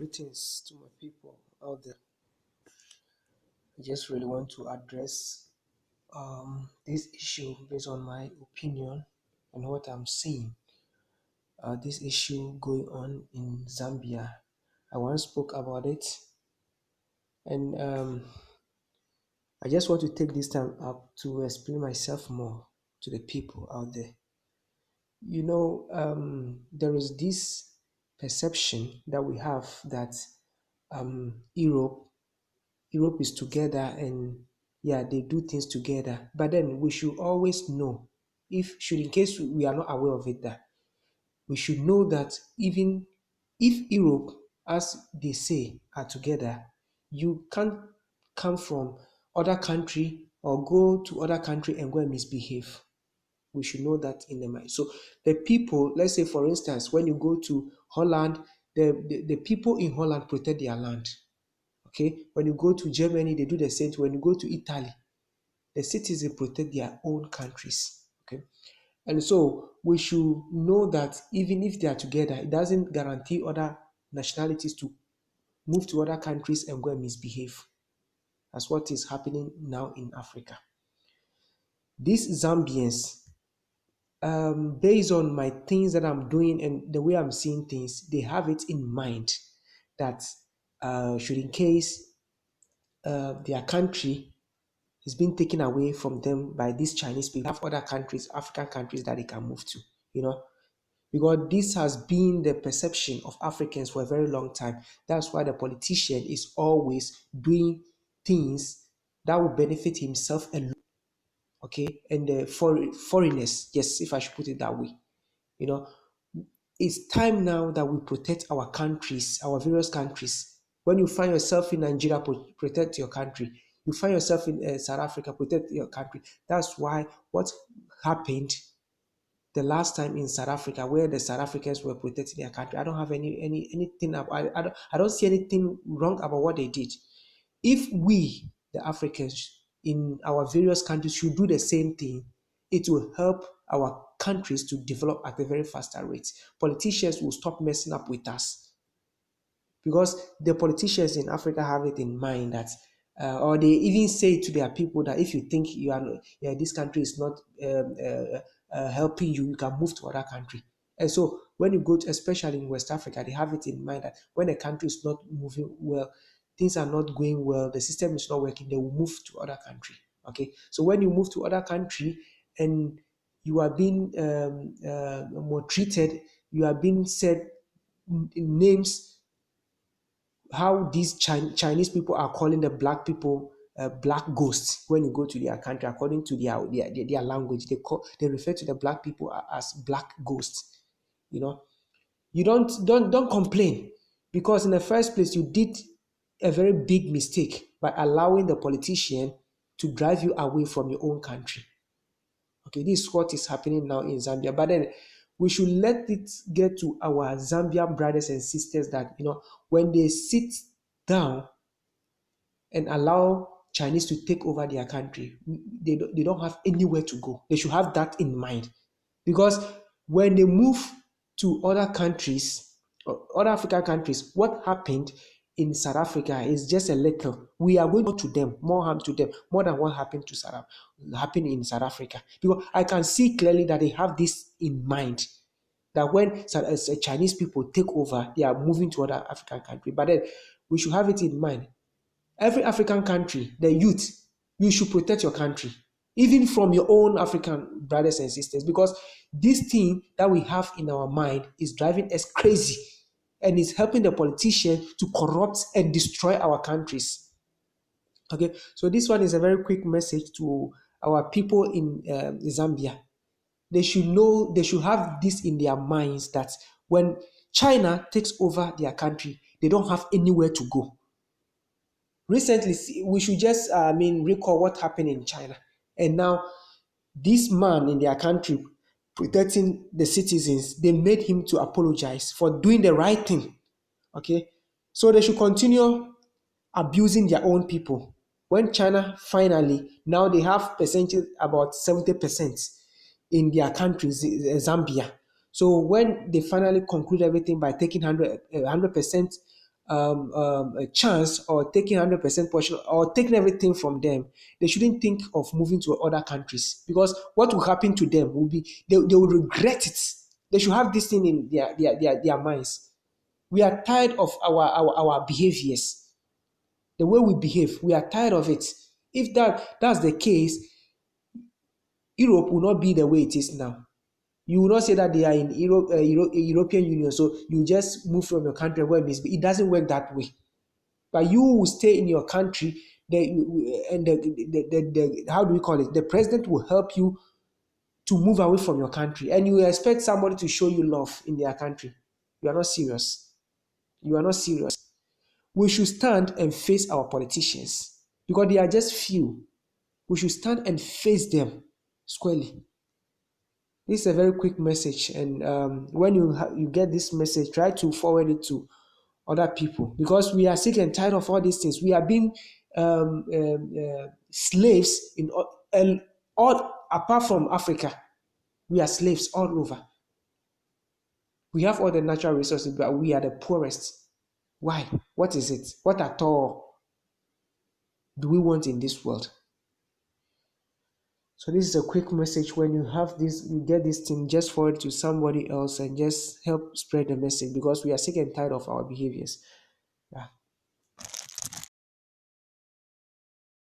Greetings to my people out there. I just really want to address this issue based on my opinion and what I'm seeing. This issue going on in Zambia. I once spoke about it, and I just want to take this time up to explain myself more to the people out there. There is this perception that we have that Europe is together and yeah, they do things together. But then we should always know, if should in case we are not aware of it, that we should know that even if Europe, as they say, are together, you can't come from other country or go to other country and go and misbehave. We should know that in the mind. So the people, let's say for instance, when you go to Holland, the people in Holland protect their land. Okay, when you go to Germany, they do the same. When you go to Italy, the citizens protect their own countries. Okay, and so we should know that even if they are together, it doesn't guarantee other nationalities to move to other countries and go and misbehave. That's what is happening now in Africa. These Zambians, based on my things that I'm doing and the way I'm seeing things, they have it in mind that should in case their country is being taken away from them by these Chinese people, have other countries, African countries that they can move to, you know, because this has been the perception of Africans for a very long time. That's why the politician is always doing things that will benefit himself alone, okay, and the foreigners, yes, if I should put it that way, you know. It's time now that we protect our countries, our various countries. When you find yourself in Nigeria, protect your country. You find yourself in South Africa, protect your country. That's why what happened the last time in South Africa, where the South Africans were protecting their country. I don't have anything. I don't see anything wrong about what they did. If we, the Africans in our various countries, should do the same thing, it will help our countries to develop at a very faster rate. Politicians will stop messing up with us because the politicians in Africa have it in mind that, or they even say to their people that if you think you are, yeah, this country is not helping you, you can move to other country. And so when you go to, especially in West Africa, they have it in mind that when a country is not moving well, things are not going well, the system is not working, they will move to other country. Okay, so when you move to other country and you are being maltreated, you are being said names, how these Chinese people are calling the black people black ghosts when you go to their country, according to their language, they refer to the black people as black ghosts. You know, you don't complain, because in the first place you did a very big mistake by allowing the politician to drive you away from your own country. Okay, this is what is happening now in Zambia. But then we should let it get to our Zambian brothers and sisters that, when they sit down and allow Chinese to take over their country, they don't have anywhere to go. They should have that in mind. Because when they move to other countries, other African countries, what happened in South Africa is just a little. We are going to them, more harm to them, more than what happened in South Africa. Because I can see clearly that they have this in mind, that when Chinese people take over, they are moving to other African country. But then we should have it in mind. Every African country, the youth, you should protect your country, even from your own African brothers and sisters, because this thing that we have in our mind is driving us crazy and is helping the politicians to corrupt and destroy our countries. Okay, so this one is a very quick message to our people in Zambia. They should know, they should have this in their minds that when China takes over their country, they don't have anywhere to go. Recently, we should just, recall what happened in China. And now, this man in their country protecting the citizens, they made him to apologize for doing the right thing. Okay, so they should continue abusing their own people. When China finally, now they have percentage about 70% in their countries, Zambia. So when they finally conclude everything by taking 100% a chance or taking 100% portion or taking everything from them, they shouldn't think of moving to other countries, because what will happen to them will be they will regret it. They should have this thing in their minds. We are tired of our behaviors, the way we behave. We are tired of it. If that's the case, Europe will not be the way it is now. You will not say that they are in European Union, so you just move from your country where it is. It doesn't work that way. But you will stay in your country, and how do we call it? The president will help you to move away from your country, and you expect somebody to show you love in their country. You are not serious. You are not serious. We should stand and face our politicians, because they are just few. We should stand and face them squarely. This is a very quick message, and when you get this message, try to forward it to other people, because we are sick and tired of all these things. We are being slaves in all apart from Africa. We are slaves all over. We have all the natural resources, but we are the poorest. Why? What is it? What at all do we want in this world? So this is a quick message. When you have this, you get this thing, just forward it to somebody else and just help spread the message, because we are sick and tired of our behaviors.